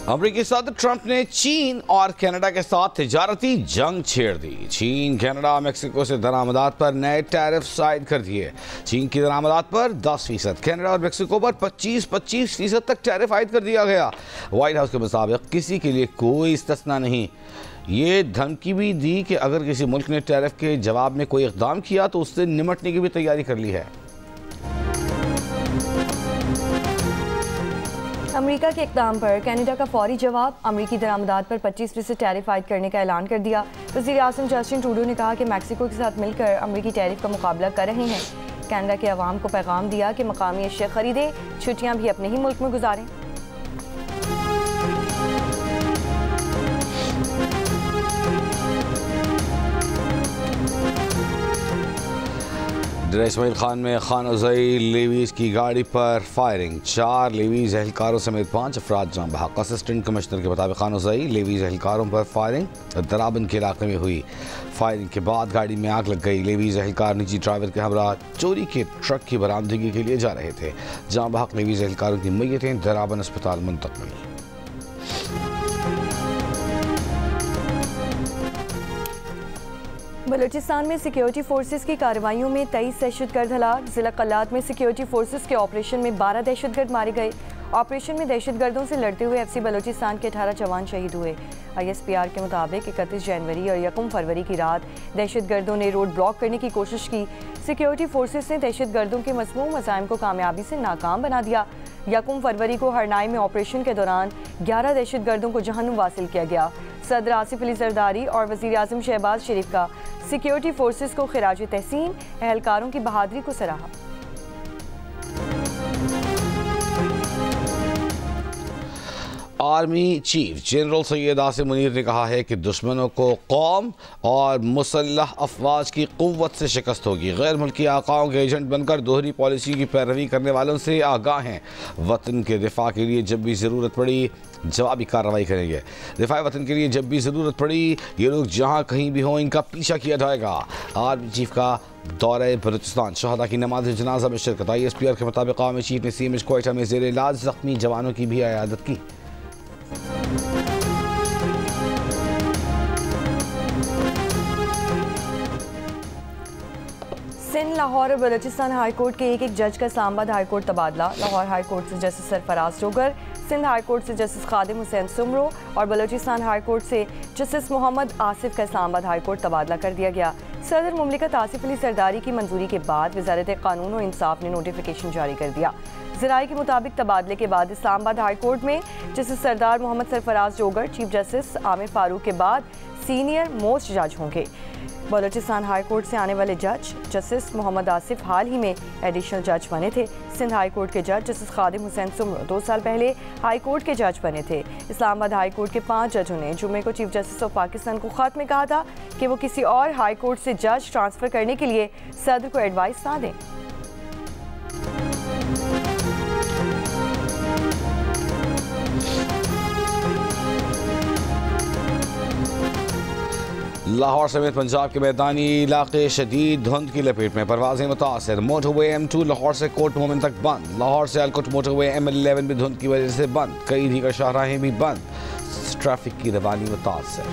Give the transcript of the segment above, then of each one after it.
अमेरिकी सदर ट्रंप ने चीन और कनाडा के साथ तिजारती जंग छेड़ दी। चीन कनाडा मेक्सिको से दरामदात पर नए टैरिफ आयद कर दिए। चीन की दरामदात पर 10%, कनाडा और मेक्सिको पर 25% तक टैरिफ आयद कर दिया गया। व्हाइट हाउस के मुताबिक किसी के लिए कोई इस्तिस्ना नहीं। ये धमकी भी दी कि अगर किसी मुल्क ने टैरिफ के जवाब में कोई इक़दाम किया तो उससे निमटने की भी तैयारी कर ली है। अमेरिका के इक़दाम पर कनाडा का फौरी जवाब, अमेरिकी दरामदात पर 25% टैरिफ आयद करने का ऐलान कर दिया। वज़ीर आज़म जस्टिन ट्रूडो ने कहा कि मैक्सिको के साथ मिलकर अमेरिकी टैरिफ का मुकाबला कर रहे हैं। कनाडा के अवाम को पैगाम दिया कि मकामी अशिया खरीदें, छुट्टियाँ भी अपने ही मुल्क में गुजारें। इस्माइल खान में खानोज़ई लेवीज़ की गाड़ी पर फायरिंग, 4 लेवीज़ एहलकारों समेत 5 अफराद जान बहक। असिस्टेंट कमिश्नर के मुताबिक खानोज़ई लेवीज़ एहलकारों पर फायरिंग दराबन के इलाके में हुई। फायरिंग के बाद गाड़ी में आग लग गई। लेवीज़ एहलकार निजी ड्राइवर के हमरा चोरी के ट्रक की बरामदगी के लिए जा रहे थे। जान बहक लेवीज़ एहलकारों की मैयतें दराबन अस्पताल मुंतकिल। बलूचिस्तान में सिक्योरिटी फोर्सेस की कार्रवाइयों में 23 दहशतगर्द हलाक। जिला कल्लात में सिक्योरिटी फोर्सेस के ऑपरेशन में 12 दहशतगर्द मारे गए। ऑपरेशन में दहशतगर्दों से लड़ते हुए FC बलूचिस्तान के 18 जवान शहीद हुए। ISPR के मुताबिक 31 जनवरी और 1 फरवरी की रात दहशतगर्दों ने रोड ब्लॉक करने की कोशिश की। सिक्योरिटी फोर्सेस ने दहशतगर्दों के मज़मूम मज़ाइम को कामयाबी से नाकाम बना दिया। 1 फरवरी को हरनाई में ऑपरेशन के दौरान 11 दहशतगर्दों को जहन्नुम वासिल किया गया। सदर आसिफ अली जरदारी और वज़ीर आज़म शहबाज शरीफ का सिक्योरिटी फोर्सेस को खिराज तहसीन, एहलकारों की बहादुरी को सराहा। Army chief general Syed Asim Munir ने कहा है कि दुश्मनों को कौम और मुसल्लह अफवाज की क़ुव्वत से शिकस्त होगी। गैर मुल्की आकाओं के एजेंट बनकर दोहरी पॉलिसी की पैरवी करने वालों से आगाह हैं। वतन के दिफा के लिए जब भी ज़रूरत पड़ी जवाबी कार्रवाई करेंगे। दिफा वतन के लिए जब भी ज़रूरत पड़ी ये लोग जहाँ कहीं भी हों इनका पीछा किया जाएगा। आर्मी चीफ का दौरे बलूचिस्तान, शहदा की नमाज जनाजा में शिरकत। ISPR के मुताबिक आर्मी चीफ ने सीएमएच क्वेटा में ज़ेर इलाज ज़ख्मी जवानों की भी इयादत की। सिंध, लाहौर और बलूचिस्तान हाई कोर्ट के एक जज का इस्लामाबाद हाई कोर्ट तबादला। लाहौर हाई कोर्ट से जस्टिस सरफराज जोगर, सिंध हाई कोर्ट से जस्टिस खादिम हुसैन सुमरो और बलूचिस्तान हाई कोर्ट से जस्टिस मोहम्मद आसिफ का इस्लामाबाद हाई कोर्ट तबादला कर दिया गया। सदर मुमलिकत आसिफ अली सरदारी की मंजूरी के बाद वज़ारत कानून और इंसाफ ने नोटिफिकेशन जारी कर दिया। ज़राए के मुताबिक तबादले के बाद इस्लामाबाद हाई कोर्ट में जस्टिस सरदार मोहम्मद सरफराज जोगर चीफ जस्टिस आमिर फारूक के बाद सीनियर मोस्ट जज होंगे। बलूचिस्तान हाई कोर्ट से आने वाले जज जस्टिस मोहम्मद आसिफ हाल ही में एडिशनल जज बने थे। सिंध हाई कोर्ट के जज जस्टिस खादिम हुसैन सुमरो 2 साल पहले हाई कोर्ट के जज बने थे। इस्लामाबाद हाई कोर्ट के 5 जजों ने जुमे को चीफ जस्टिस ऑफ पाकिस्तान को खत में कहा था कि वो किसी और हाई कोर्ट से जज ट्रांसफ़र करने के लिए सदर को एडवाइस ना दें। लाहौर समेत पंजाब के मैदानी इलाके शदीद धुंध की लपेट में। परवाजें मुतासर। मोटरवे M2 लाहौर से कोट मोमिन तक बंद। लाहौर से अलकोट मोटरवे M11 भी धुंध की वजह से बंद। कई दीगर शाहराहें भी बंद। ट्रैफिक की रवानी मुतासर।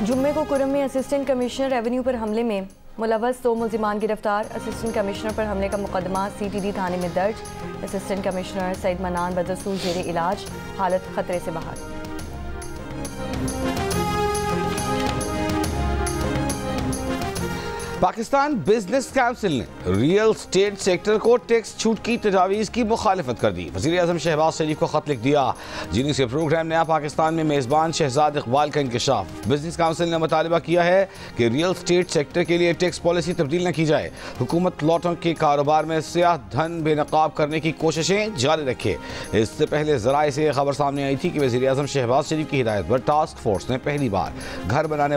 जुम्मे को कुरम में असिस्टेंट कमिश्नर रेवेन्यू पर हमले में मुलव्वस 2 मुल्जिमान गिरफ्तार। असिस्टेंट कमिश्नर पर हमले का मुकदमा CTD थाने में दर्ज। असिस्टेंट कमिश्नर सईद मनान बदसूर ज़ेरे इलाज, हालत खतरे से बाहर। पाकिस्तान बिजनेस काउंसिल ने रियल स्टेट सेक्टर को टैक्स छूट की तजावीज़ की मुखालिफत कर दी। वज़ीर आज़म शहबाज शरीफ को खत लिख दिया जिन्हीं से प्रोग्राम नया पाकिस्तान में मेज़बान शहजाद इकबाल का इंकशाफ। बिजनेस काउंसिल ने मुतालबा किया है कि रियल स्टेट सेक्टर के लिए टैक्स पॉलिसी तब्दील न की जाए। हुकूमत लॉटों के कारोबार में सियाह धन बेनकाब करने की कोशिशें जारी रखे। इससे पहले ज़राए से खबर सामने आई थी कि वज़ीर आज़म शहबाज शरीफ की हिदायत पर टास्क फोर्स ने पहली बार घर बनाने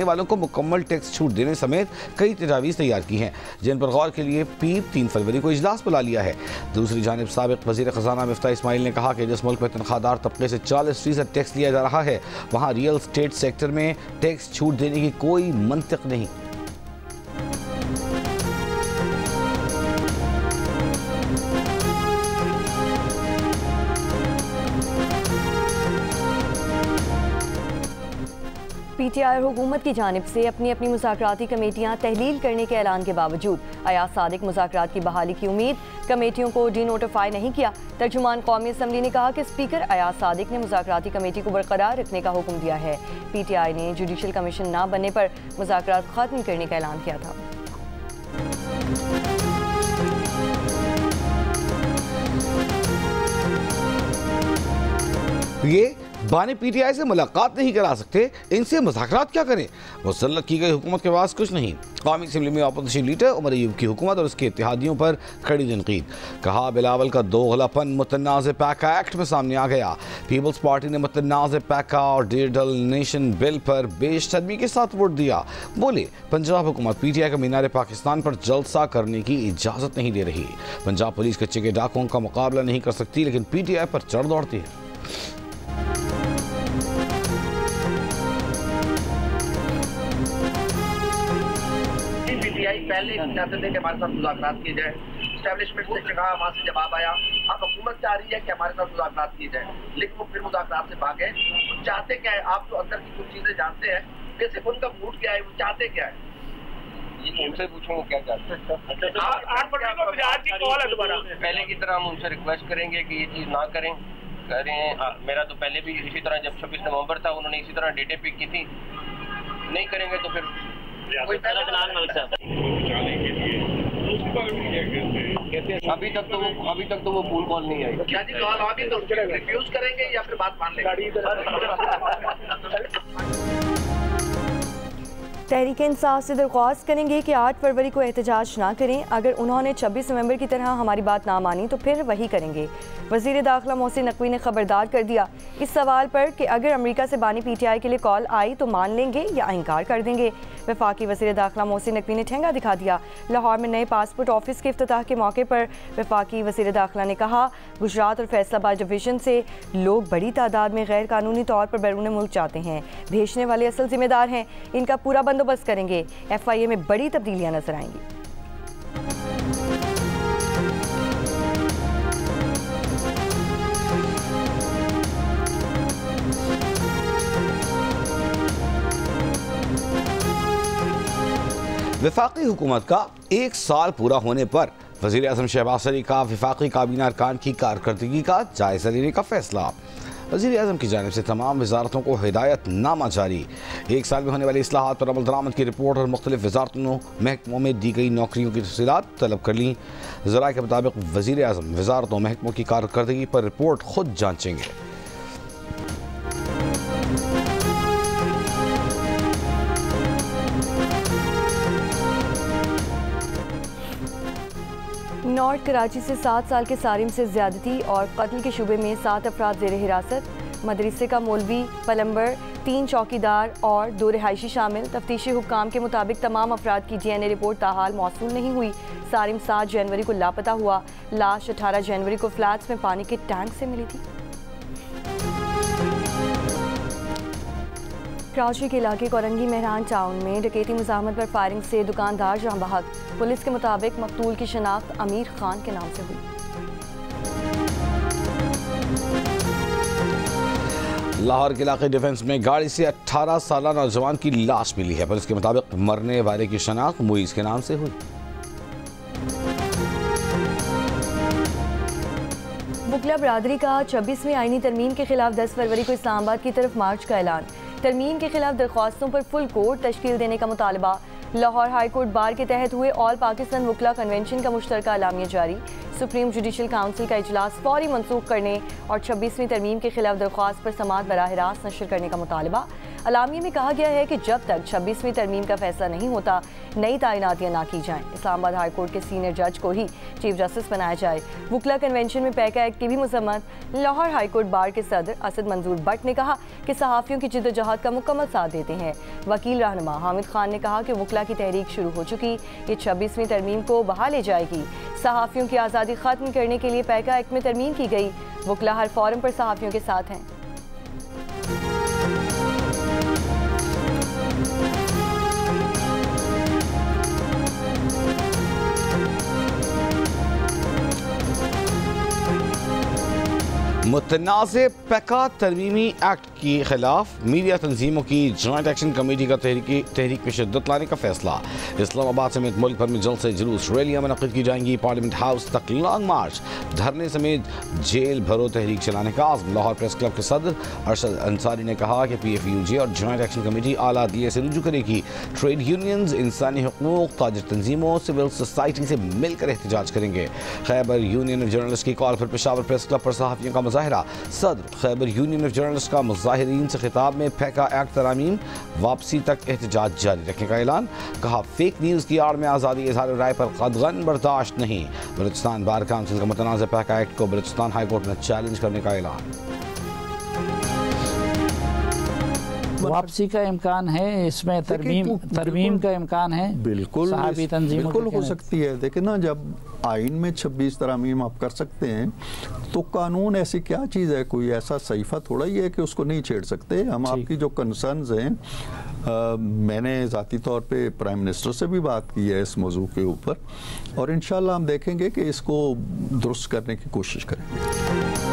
वालों को मुकम्मल टैक्स छूट देने समेत कई तजावीज़ तैयार की हैं, जिन पर गौर के लिए पीर 3 फरवरी को इजलास बुला लिया है। दूसरी जानिब साबिक़ वज़ीर ख़ज़ाना मिफ्ता इस्माइल ने कहा कि जिस मुल्क में तनख्वाहदार तबके से 40% टैक्स लिया जा रहा है वहाँ रियल स्टेट सेक्टर में टैक्स छूट देने की कोई मंतिक नहीं। PTI और हुकूमत की जानिब से अपनी अपनी मुज़ाकराती कमेटियाँ तहलील करने के ऐलान के बावजूद अयाज सादिक मुज़ाकरात की बहाली की उम्मीद, कमेटियों को डी नोटिफाई नहीं किया। तर्जुमान कौमी असम्बली ने कहा कि स्पीकर अयाज सादिक ने मुज़ाकराती कमेटी को बरकरार रखने का हुक्म दिया है। PTI ने जुडिशल कमीशन ना बनने पर मुज़ाकरात ख़त्म करने का ऐलान किया था। ये बानी PTI से मुलाकात नहीं करा सकते, इनसे मुज़ाकरात क्या करें। मुसल्लत की गई हुकूमत के पास कुछ नहीं। कौमी असम्बली में अपोजिशन लीडर उमर अयूब की हुकूमत और उसके इत्तेहादियों पर खड़ी तनकीद। कहा बिलावल का दोगलापन मुतनाज़ पैका एक्ट में सामने आ गया। पीपल्स पार्टी ने मुतनाज़ पैका और डिजिटल नेशन बिल पर बेशर्मी के साथ वोट दिया। बोले पंजाब हुकूमत PTI का मीनार पाकिस्तान पर जलसा करने की इजाज़त नहीं दे रही। पंजाब पुलिस कच्चे के डाकुओं का मुकाबला नहीं कर सकती, लेकिन PTI पर चढ़ दौड़ती है। पहले चाहते थे कि हमारे साथ मुज़ाकरात किए जाए, इस्टेब्लिशमेंट से कहा, वहाँ से जवाब आया। अब हुकूमत चाह रही है कि हमारे साथ मुज़ाकरात किए जाए, लेकिन वो फिर मुज़ाकरात से भागे। तो चाहते क्या है? आप जो अंदर की कुछ चीज़ें जानते हैं, बेसिक उनका मूड क्या है, वो चाहते क्या है, ये उनसे पूछो वो क्या चाहते हैं। पहले की तरह हम उनसे रिक्वेस्ट करेंगे कि ये चीज़ ना करें। मेरा तो पहले भी इसी तरह, जब 26 नवंबर था, उन्होंने इसी तरह डेटें पिक की थी। नहीं करेंगे तो फिर अभी तक तो वो फोन कॉल नहीं आई। क्या जी कॉल आ गई तो रिफ्यूज करेंगे या फिर बात मान लेंगे? तहरीक इंसाफ से दरख्वास्त करेंगे कि 8 फरवरी को एहतजाज ना करें। अगर उन्होंने 26 नवंबर की तरह हमारी बात ना मानी तो फिर वही करेंगे। वज़ीर दाखिला मोहसिन नकवी ने खबरदार कर दिया इस सवाल पर कि अगर अमेरिका से बानी PTI के लिए कॉल आई तो मान लेंगे या इनकार कर देंगे। वफाकी वज़ीर दाखिला मोहसिन नकवी ने ठेंगा दिखा दिया। लाहौर में नए पासपोर्ट ऑफिस के इफ्तिताह के मौके पर वफाकी वज़ीर दाखिला ने कहा, गुजरात और फैसलाबाद डिवीज़न से लोग बड़ी तादाद में गैर कानूनी तौर पर बैरून मुल्क जाते हैं। भेजने वाले असल जिम्मेदार हैं, इनका पूरा बंदोबस्त करेंगे। FIA में बड़ी तब्दीलियां नजर आएंगी। वफाकी हुकूमत का 1 साल पूरा होने पर वज़ीर आज़म शहबाज शरीफ का वफाकी काबीना अरकान की कारकर्दगी का जायज़ा लेने का फैसला। वज़ीर आज़म की जानिब से तमाम वजारतों को हिदायतनामा जारी। 1 साल में होने वाली इस्लाहात पर अमल दरामद की रिपोर्ट और मुख्तलिफ वजारतों महकमों में दी गई नौकरियों की तफसीलात तलब कर ली। ज़राए के मुताबिक वज़ीर आज़म वजारतों महकमों की कारकर्दगी पर रिपोर्ट खुद जाँचेंगे। नॉर्थ कराची से 7 साल के सारिम से ज्यादती और कत्ल के शुबे में 7 अफराद ज़ेर हिरासत। मदरसे का मौलवी, प्लम्बर, 3 चौकीदार और 2 रिहायशी शामिल। तफ्तीशी हुक्काम के मुताबिक तमाम अफराद की DNA रिपोर्ट ताहाल मौसूल नहीं हुई। सारिम 7 जनवरी को लापता हुआ। लाश 18 जनवरी को फ्लैट्स में पानी के टैंक से मिली थी। कराची के इलाके कोरंगी मेहरान टाउन में डकैती मुज़ाहमत पर फायरिंग से दुकानदार जहां बहक। पुलिस के मुताबिक मकतूल की शनाख्त अमीर खान के नाम से हुई। लाहौर के इलाके डिफेंस में गाड़ी से 18 साल नौजवान की लाश मिली है। पुलिस के मुताबिक मरने वाले की शनाख्त मुईज़ के नाम से हुई। वकला बरादरी का 26वीं आईनी तरमीम के खिलाफ 10 फरवरी को इस्लामाबाद की तरफ मार्च का ऐलान। तरमीम के खिलाफ दरख्वास्तों पर फुल कोर्ट तश्कील देने का मुतालबा। लाहौर हाई कोर्ट बार के तहत हुए ऑल पाकिस्तान वकला कन्वेंशन का मुश्तरका अलामिया जारी। सुप्रीम जुडिशल काउंसिल का इजलास फौरी मनसूख करने और 26वीं तरमीम के खिलाफ दरख्वास्त पर समाअत बराह रास्त नशर करने का मुतालबा। अलामिया में कहा गया है कि जब तक 26वीं तरमीम का फैसला नहीं होता नई तैनातियाँ ना की जाएँ। इस्लामाबाद हाई कोर्ट के सीनियर जज को ही चीफ जस्टिस बनाया जाए। वकला कन्वेंशन में पैका एक्ट की भी मजम्मत। लाहौर हाई कोर्ट बार के सदर असद मंजूर भट्ट ने कहा कि सहाफ़ियों की जिद्दोजहद का मुकम्मल साथ देते हैं। वकील रहनुमा हामिद खान ने कहा कि वकला की तहरीक शुरू हो चुकी, ये 26वीं तरमीम को बहा ले जाएगी। सहाफ़ियों की आज़ादी ख़त्म करने के लिए पैका एक्ट में तरमीम की गई। वकला हर फोरम पर सहाफ़ियों के साथ हैं। मुतनाज़ पैका तरमीमी एक्ट के खिलाफ मीडिया तंजीमों की जॉइंट एक्शन कमेटी का तहरीक में शिद्दत लाने का फैसला। इस्लामाबाद समेत मुल्क भर में जल्द से जुलूस रैलियां मुनक़िद की जाएंगी। पार्लियामेंट हाउस तक लॉन्ग मार्च, धरने समेत जेल भरो तहरीक चलाने का आज़म। लाहौर प्रेस क्लब के सदर अरशद अंसारी ने कहा कि PFUJ और जॉइंट एक्शन कमेटी आला अदलिया से रुजू करेगी। ट्रेड यूनियंस, इंसानी हुकूक, ताजिर तंजीमों, सिविल सोसाइटी से मिलकर एहतजाज करेंगे। खैबर यूनियन ऑफ जर्नलिस्ट की कॉल पर पेशावर प्रेस क्लब पर सहाफ़ियों का मुजाहरा। सदर खैबर यूनियन ऑफ जर्नलिस्ट का मुजाहिरीन से खिताब में पैका एक्ट तरामीम वापसी तक एहतजाज जारी रखने का ऐलान। कहा फेक न्यूज़ की आड़ में आज़ादी इज़हार राय पर कतगन बर्दाश्त नहीं। बलूचिस्तान बार काउंसिल का मुतनाज़ पैका एक्ट को बलूचिस्तान हाई कोर्ट में चैलेंज करने का ऐलान। वापसी का इम्कान है, इसमें तरमीम का इम्कान है। बिल्कुल हो सकती है। देखिए ना, जब आइन में 26 तरामीम आप कर सकते हैं तो कानून ऐसी क्या चीज़ है, कोई ऐसा सहीफा थोड़ा ही है कि उसको नहीं छेड़ सकते हम। आपकी जो कंसर्न्स हैं, मैंने ज़ाती तौर पे प्राइम मिनिस्टर से भी बात की है इस मौजू के ऊपर, और इंशाल्लाह हम देखेंगे कि इसको दुरुस्त करने की कोशिश करेंगे।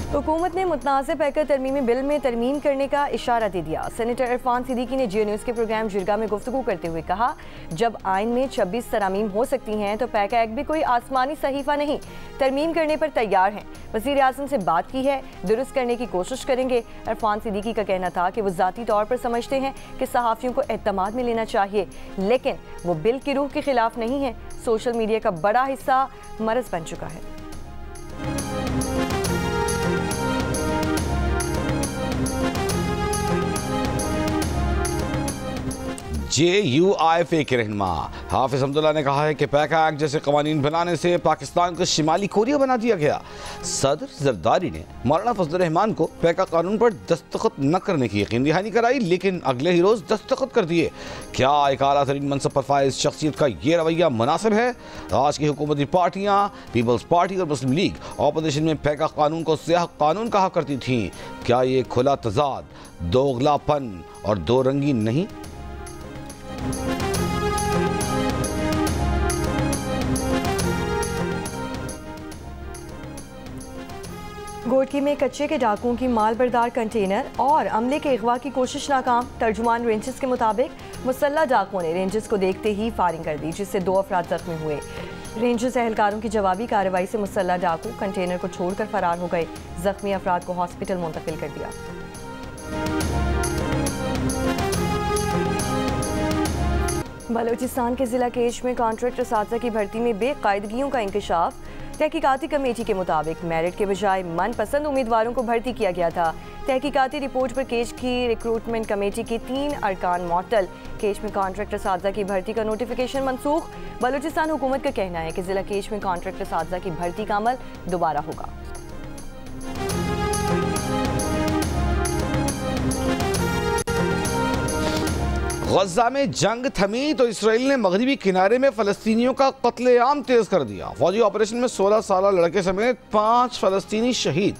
हुकूमत ने मुतनाज़ पैका तरमीमी बिल में तरमीम करने का इशारा दे दिया। सेनेटर इरफान सिद्दीकी ने जियो न्यूज़ के प्रोग्राम जिरगा में गुफ्तगू करते हुए कहा, जब आइन में 26 तरामीम हो सकती हैं तो पैका एक्ट भी कोई आसमानी सहीफा नहीं। तरमीम करने पर तैयार हैं। वज़ीर आज़म से बात की है, दुरुस्त करने की कोशिश करेंगे। इरफान सिद्दीकी का कहना था कि वो ज़ाती तौर पर समझते हैं कि सहाफ़ियों को एतमाद में लेना चाहिए, लेकिन वो बिल की रूह के खिलाफ नहीं है। सोशल मीडिया का बड़ा हिस्सा मरज़ बन चुका है। JUIFA के रहनुमा हाफिज अब्दुल्ला ने कहा है कि पैका एक्ट जैसे कवानीन बनाने से पाकिस्तान को शिमाली कोरिया बना दिया गया। सदर जरदारी ने मौलाना फजल रहमान को पैका कानून पर दस्तखत न करने की यकीन दहानी कराई, लेकिन अगले ही रोज दस्तखत कर दिए। क्या एक आला तरीन मनसब पर फाइज शख्सियत का ये रवैया मुनासिब है? आज की हुकूमती पार्टियाँ, पीपल्स पार्टी और मुस्लिम लीग ऑपोजिशन में पैका कानून को स्याह कानून कहा करती थीं। क्या ये खुला तजाद, दोगलापन और दो रंगी नहीं? गोडकी में कच्चे के डाकुओं की माल बरदार कंटेनर और अमले के अगवा की कोशिश नाकाम। तर्जुमान रेंजर्स के मुताबिक मुसल्ला डाकुओं ने रेंजर्स को देखते ही फायरिंग कर दी, जिससे 2 अफराद जख्मी हुए। रेंजर्स एहलकारों की जवाबी कार्रवाई से मुसल्ला डाकू कंटेनर को छोड़कर फरार हो गए। जख्मी अफराद को हॉस्पिटल मुंतकिल कर दिया। बलूचिस्तान के जिला केश में कॉन्ट्रैक्ट असातिज़ा की भर्ती में बेकायदगियों का इंकशाफ। तहकीकाती कमेटी के मुताबिक मेरिट के बजाय मनपसंद उम्मीदवारों को भर्ती किया गया था। तहकीकाती रिपोर्ट पर केश की रिक्रूटमेंट कमेटी के 3 अरकान मअतल। केश में कॉन्ट्रैक्ट असातिज़ा की भर्ती का नोटिफिकेशन मनसूख। बलूचिस्तान हुकूमत का कहना है कि जिला केश में कॉन्ट्रैक्ट असातिज़ा की भर्ती का अमल दोबारा होगा। गजा में जंग थमी तो इसराइल ने मगरबी किनारे में फलस्तीनियों का कत्लेआम तेज कर दिया। फौजी ऑपरेशन में 16 साल लड़के समेत 5 फलस्तीनी शहीद।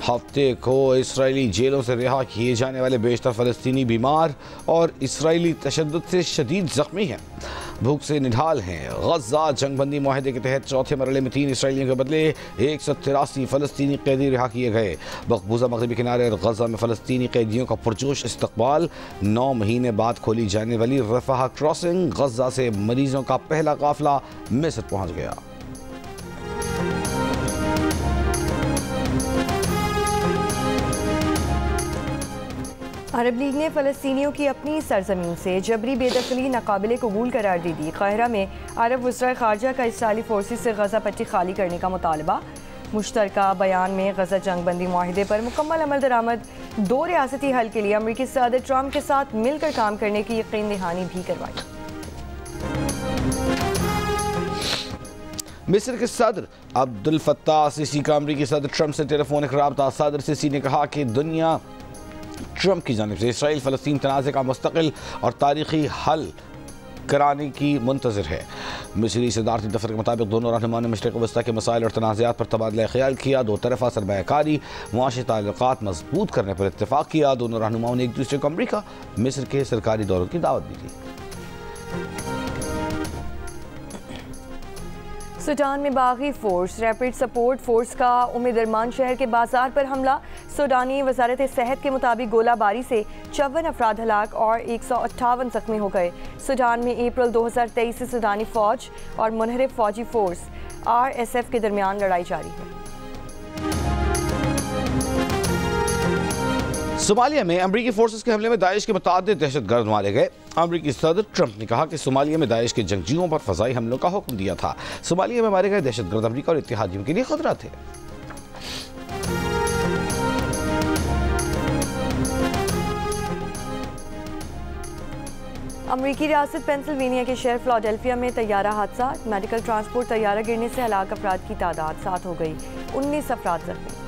हफ्ते को इसराइली जेलों से रिहा किए जाने वाले बेशतर फलस्तीनी बीमार और इसराइली तशद्दुद से शदीद जख्मी हैं, भूख से निढाल हैं। गजा जंगबंदी माहिदे के तहत चौथे मरहले में 3 इसराइलियों के बदले 183 फलस्तीनी कैदी रिहा किए गए। मकबूजा मगरबी किनारे और गजा में फलस्तीनी कैदियों का पुरजोश इस्तकबाल। 9 महीने बाद खोली जाने वाली रफाह क्रॉसिंग। गजा से मरीजों का पहला काफिला मिस्र पहुँच गया। अरब लीग ने फ़लस्तीनियों की अपनी सरजमीन से जबरी बेदखली नाकाबिले कबूल करार दे दी। काहिरा में अरब वज़ीर ख़ारजा का इसराइली फोर्सेस से गजा पट्टी खाली करने का मुतालबा। मुश्तरका बयान में गजा जंगबंदी माहिदे पर मुकम्मल अमल दरामद, 2 रियासती हल के लिए अमरीकी सदर ट्रंप के साथ मिलकर काम करने की यकीन दहानी भी करवाई। मिस्र के सदर अब्दुल फत्ताह सीसी का अमरीकी सदर ट्रंप से टेलीफोनिक रब्ता। सदर सीसी ने कहा कि दुनिया ट्रंप की जानिब से इसराइल फ़लस्तीन तनाज़े का मुस्तकिल और तारीख़ी हल कराने की मुंतज़िर है। मिस्री सदारती दफ्तर के मुताबिक दोनों रहनुमाओं ने मशरिक़ वस्ता के मसाइल और तनाज़ात पर तबादला ख्याल किया। 2 तरफ़ा सरमायाकारी मुआशी ताल्लुकात मजबूत करने पर इत्तेफाक किया। दोनों रहनुमाओं ने एक दूसरे को अमरीका, मिस्र के सरकारी दौरों की दावत दी थी। सूडान में बागी फोर्स रैपिड सपोर्ट फोर्स का उम्मीदरमान शहर के बाजार पर हमला। सूडानी वजारत सेहत के मुताबिक गोलाबारी से 54 अफराद हलाक और 158 जख्मी हो गए। सूडान में अप्रैल 2023 से सूडानी फौज और मुनहरिफ फौजी फोर्स RSF के दरमियान लड़ाई जारी है। सोमालिया में अमरीकी फोर्सेस के हमले में दाइश के मुतादिद दहशतगर्द मारे गए। अमरीकी सदर ट्रंप ने कहा कि सोमालिया में दाइश के जंगजुओं पर फजाई हमलों का हुक्म दिया था। सोमालिया में मारे गए दहशतगर्द अमरीका और इत्तेहादियों के लिए खतरा थे। अमरीकी रियासत पेंसिल्वेनिया के शहर फिलाडेल्फिया में तैयारा हादसा। मेडिकल ट्रांसपोर्ट तैयारा गिरने से हलाक अफराद की तादाद 7 हो गई, 19 अफराद जख्मी।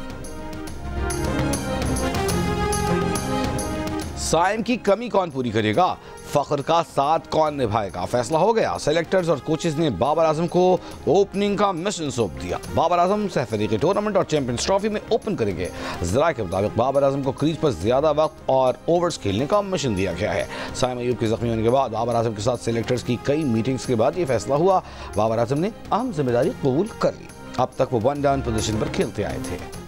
साइम की कमी कौन पूरी करेगा, फख्र का साथ कौन निभाएगा, फैसला हो गया। सेलेक्टर्स और कोचेस ने बाबर आजम को ओपनिंग का मिशन सौंप दिया। बाबर आजम सहफरीकी टूर्नामेंट और चैंपियंस ट्रॉफी में ओपन करेंगे। जरा के मुताबिक बाबर आजम को क्रीज पर ज्यादा वक्त और ओवर्स खेलने का मिशन दिया गया है। साइम अयूब के जख्मी होने के बाद बाबर आजम के साथ सेलेक्टर्स की कई मीटिंग्स के बाद ये फैसला हुआ। बाबर आजम ने अहम जिम्मेदारी कबूल कर ली। अब तक वो 1 डाउन पोजीशन पर खेलते आए थे।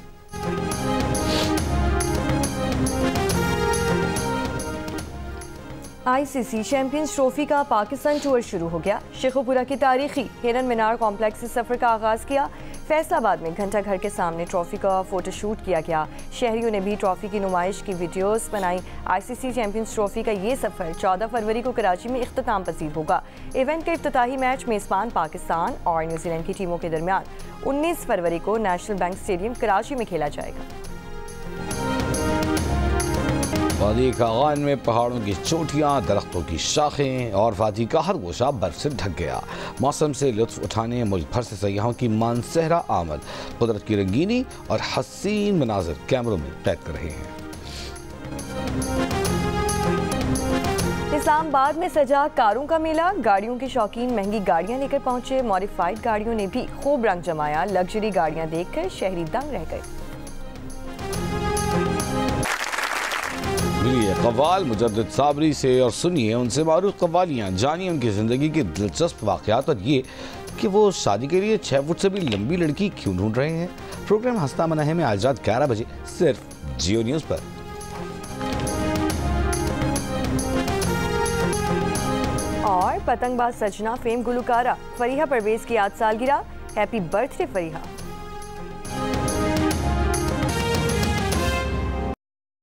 ICC चैंपियंस ट्रॉफी का पाकिस्तान टूर शुरू हो गया। शेखुपुरा की तारीखी हिरन मीनार कॉम्प्लेक्स से सफ़र का आगाज़ किया। फैसलाबाद में घंटा घर के सामने ट्रॉफी का फोटोशूट किया गया। शहरियों ने भी ट्रॉफी की नुमाइश की वीडियोस बनाई। ICC चैंपियंस ट्रॉफी का ये सफ़र 14 फरवरी को कराची में इख्तिताम पसीर होगा। इवेंट का इफ्तिताही मैच मेज़बान पाकिस्तान और न्यूजीलैंड की टीमों के दरमियान 19 फरवरी को नेशनल बैंक स्टेडियम कराची में खेला जाएगा। वादी खागान में पहाड़ों की चोटियां, दरख्तों की शाखें और वादी का हर गोशा बर्फ से ढक गया। मौसम से लुत्फ उठाने मुल्क भर से सयाहों की मानसहरा आमद कुदरत की रंगीनी और हसीन मनाजिर कैमरों में कैद कर रहे हैं। इस्लामाबाद में सजा कारों का मेला। गाड़ियों के शौकीन महंगी गाड़ियां लेकर पहुंचे। मॉडिफाइड गाड़ियों ने भी खूब रंग जमाया। लग्जरी गाड़ियां देखकर शहरी दंग रह गए। मिलिए कव्वाल मुजद्दिद साबरी से और सुनिए उनसे मारूफ कव्वालियाँ, जानिए उनकी ज़िंदगी के दिलचस्प वाक़यात और ये कि वो शादी के लिए 6 फुट से भी लंबी लड़की क्यों ढूंढ रहे हैं। प्रोग्राम हंसता मना है में आज रात 11 बजे सिर्फ जियो न्यूज़ पर। और पतंगबाज सजना फेम गुलकारा फरीहा परवेज की आज सालगिरह। Happy birthday Fariha.